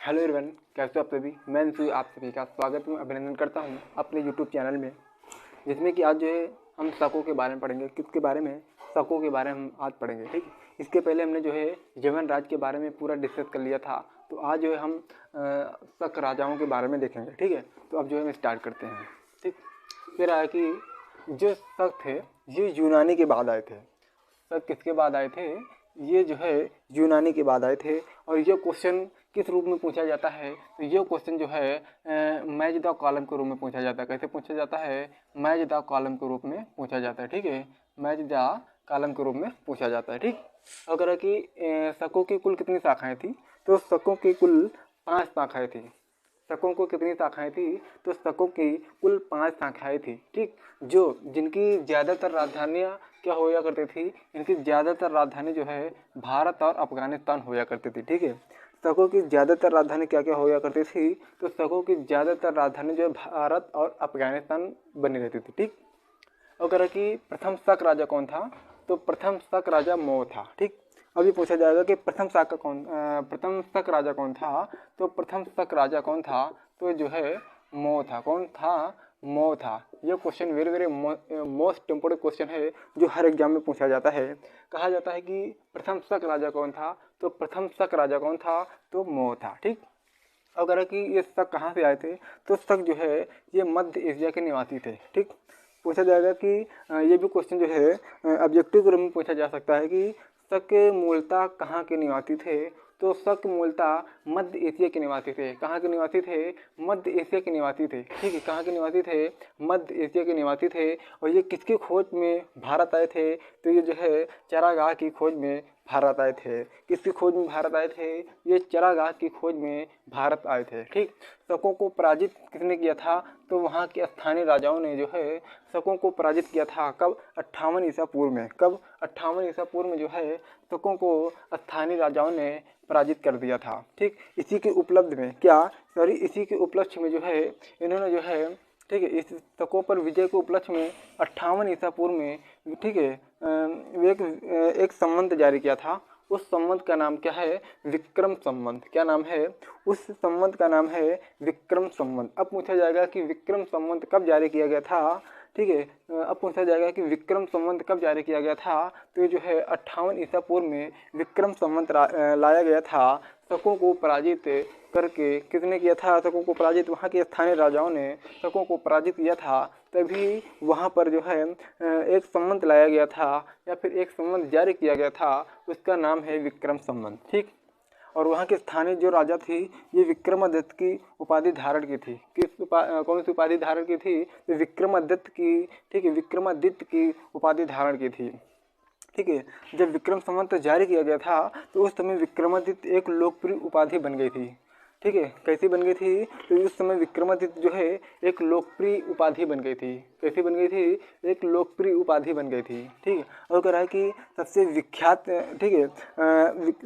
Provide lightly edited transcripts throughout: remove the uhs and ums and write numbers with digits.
Hello everyone, कैसे हो आप सभी। मैं अंशु आप सभी का स्वागत में अभिनंदन करता हूं अपने यूट्यूब चैनल में, जिसमें कि आज जो है हम शकों के बारे में पढ़ेंगे। किसके बारे में? शकों के बारे में हम आज पढ़ेंगे। ठीक, इसके पहले हमने जो है यवन राज के बारे में पूरा डिस्कस कर लिया था, तो आज जो है हम शक राजाओं के बारे में देखेंगे। ठीक है, तो अब जो है हम स्टार्ट करते हैं। ठीक, फिर आया कि जो शक थे ये यूनानी के बाद आए थे। शक किसके बाद आए थे? ये जो है यूनानी के बाद आए थे। और ये क्वेश्चन किस रूप में पूछा जाता है? तो ये क्वेश्चन जो है मैच द कॉलम के रूप में पूछा जाता है। कैसे पूछा जाता है? मैच द कॉलम के रूप में पूछा जाता है। ठीक है, मैच द कॉलम के रूप में पूछा जाता है। ठीक, अगर कि शकों की कुल कितनी शाखाएं थी? तो शकों की कुल 5 शाखाएं थी। शकों को कितनी शाखाएं थी? तो शकों की कुल 5 शाखाएं थी। ठीक, जो जिनकी ज़्यादातर राजधानियाँ क्या होया करती थी? इनकी ज़्यादातर राजधानी जो है भारत और अफगानिस्तान होया करती थी। ठीक है, शकों की ज़्यादातर राजधानी क्या क्या होया करती थी? तो शकों की ज़्यादातर राजधानी जो है भारत और अफगानिस्तान बनी रहती थी। ठीक, अगर कि प्रथम शक राजा कौन था? तो प्रथम शक राजा मो था। ठीक, अभी पूछा जाएगा कि प्रथम शक राजा कौन था? तो प्रथम शक राजा कौन था? तो जो है मो था। कौन था? मो था। यह question very very most important question है जो हर एग्जाम में पूछा जाता है। कहा जाता है कि प्रथम शक राजा कौन था? तो प्रथम शक राजा कौन था? तो मो था। ठीक, अगर कि ये शक कहाँ से आए थे? तो शक जो है ये मध्य एशिया के निवासी थे। ठीक, पूछा जाएगा कि ये भी क्वेश्चन जो है ऑब्जेक्टिव के रूप में पूछा जा सकता है कि शक मूलतः कहाँ के निवासी थे? तो शक मूलतः मध्य एशिया के निवासी थे। कहाँ के निवासी थे? मध्य एशिया के निवासी थे। ठीक है, कहाँ के निवासी थे? मध्य एशिया के निवासी थे। और ये किसकी खोज में भारत आए थे? तो ये जो है चारागाह की खोज में भारत आए थे। किसकी खोज में भारत आए थे? ये चारागाह की खोज में भारत आए थे। ठीक, शकों को पराजित किसने किया था? तो वहाँ के स्थानीय राजाओं ने जो है शकों को पराजित किया था। कब? 58 ईसा पूर्व में। कब? 58 ईसा पूर्व में जो है शकों को स्थानीय राजाओं ने पराजित कर दिया था। ठीक, इसी के उपलब्ध में इसी के उपलक्ष्य में जो है इन्होंने जो है ठीक है इस शकों पर विजय के उपलक्ष्य में 58 ईसा पूर्व में ठीक है एक संबंध जारी किया था। उस संबंध का नाम क्या है? विक्रम संबंध। क्या नाम है? उस संबंध का नाम है विक्रम संबंध। अब पूछा जाएगा कि विक्रम संबंध कब जारी किया गया था? ठीक है, अब पूछा जाएगा कि विक्रम संबंध कब जारी किया गया था? तो ये जो है 58 ईसा पूर्व में विक्रम संबंध लाया गया था। शकों को पराजित करके किसने किया था? शकों को पराजित वहाँ के स्थानीय राजाओं ने शकों को पराजित किया था। तभी वहाँ पर जो है एक संबंध लाया गया था या फिर एक संबंध जारी किया गया था। उसका नाम है विक्रम संबंध। ठीक, और वहाँ के स्थानीय जो राजा थी ये विक्रमादित्य की उपाधि धारण की थी। कौन सी उपाधि धारण की थी? तो विक्रमादित्य की। ठीक है, विक्रमादित्य की उपाधि धारण की थी। ठीक है, जब विक्रम संवत जारी किया गया था तो उस समय विक्रमादित्य एक लोकप्रिय उपाधि बन गई थी। ठीक है, कैसी बन गई थी? तो उस समय विक्रमादित्य जो है एक लोकप्रिय उपाधि बन गई थी। कैसी बन गई थी? एक लोकप्रिय उपाधि बन गई थी। ठीक है, और कह रहा है कि सबसे विख्यात ठीक है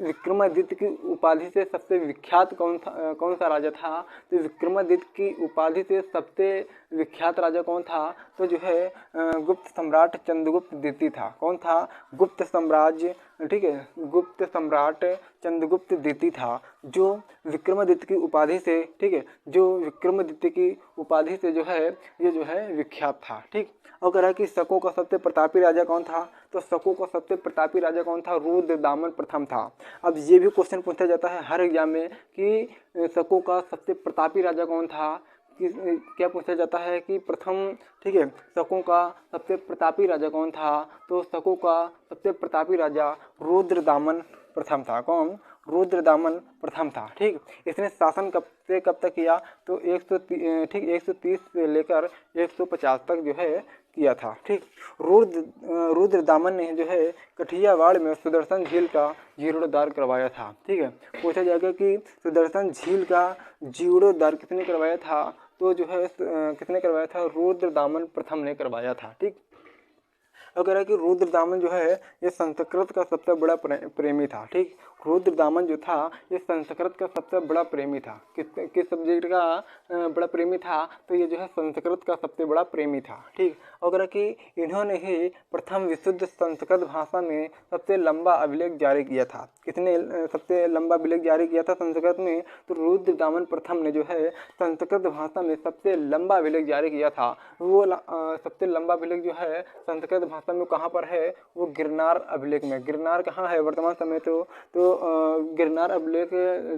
विक्रमादित्य की उपाधि से सबसे विख्यात कौन सा राजा था? तो विक्रमादित्य की उपाधि से सबसे विख्यात राजा कौन था? तो जो है गुप्त सम्राट चंद्रगुप्त द्वितीय था। कौन था? गुप्त साम्राज्य। ठीक है, गुप्त सम्राट चंद्रगुप्त द्वितीय था जो विक्रमादित्य की उपाधि से ठीक है जो विक्रमादित्य की उपाधि से जो है ये जो है विख्यात था। ठीक, और कह रहा है कि शकों का सबसे प्रतापी राजा कौन था? तो शकों का सबसे प्रतापी राजा कौन था? रुद्रदामन प्रथम था। अब ये भी क्वेश्चन पूछा जाता है हर एग्जाम में कि शकों का सबसे प्रतापी राजा कौन था? क्या पूछा जाता है कि प्रथम ठीक है शकों का सबसे प्रतापी राजा कौन था? तो शकों का सबसे प्रतापी राजा रुद्रदामन प्रथम था। कौन? रुद्रदामन प्रथम था। ठीक, इसने शासन कब से कब तक किया? तो 130 से लेकर 150 तक जो है किया था। ठीक, रुद्रदामन ने जो है कठियावाड़ में सुदर्शन झील का जीर्णोद्धार करवाया था। ठीक है, पूछा जाएगा कि सुदर्शन झील का जीर्णोद्धार किसने करवाया था? तो जो है किसने करवाया था? रुद्रदामन प्रथम ने करवाया था। ठीक, अगर है कि रुद्रदामन जो है ये संस्कृत का सबसे बड़ा प्रेमी था। ठीक, रुद्रदामन जो था ये संस्कृत का सबसे बड़ा प्रेमी था। किस सब्जेक्ट का बड़ा प्रेमी था? तो ये जो है संस्कृत का सबसे बड़ा प्रेमी था। ठीक, और कि इन्होंने ही प्रथम विशुद्ध संस्कृत भाषा में सबसे लंबा अभिलेख जारी किया था। किसने सबसे लंबा अभिलेख जारी किया था संस्कृत में? तो रुद्रदामन प्रथम ने जो है संस्कृत भाषा में सबसे लंबा अभिलेख जारी किया था। वो सबसे लंबा अभिलेख जो है संस्कृत भाषा में कहाँ पर है? वो गिरनार अभिलेख में। गिरनार कहाँ है वर्तमान समय? तो गिरनार अभिलेख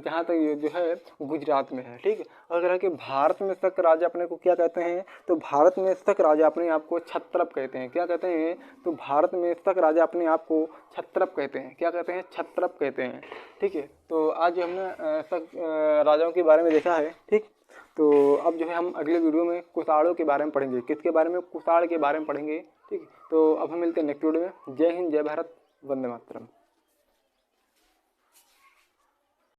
जहाँ तक ये जो है गुजरात में है। ठीक, अगर कि भारत में शक राजा अपने को क्या कहते हैं? तो भारत में शक राजा अपने आप को क्षत्रप कहते हैं। क्या कहते हैं? तो भारत में शक राजा अपने आप को क्षत्रप कहते हैं। क्या कहते हैं? क्षत्रप कहते हैं। ठीक है, तो आज हमने शक राजाओं के बारे में देखा है। ठीक, तो अब जो है हम अगले वीडियो में कुषाणों के बारे में पढ़ेंगे। किसके बारे में? कुषाण के बारे में पढ़ेंगे। ठीक, तो अब हम मिलते हैं नेक्स्ट वीडियो में। जय हिंद, जय भारत, वंदे मातरम।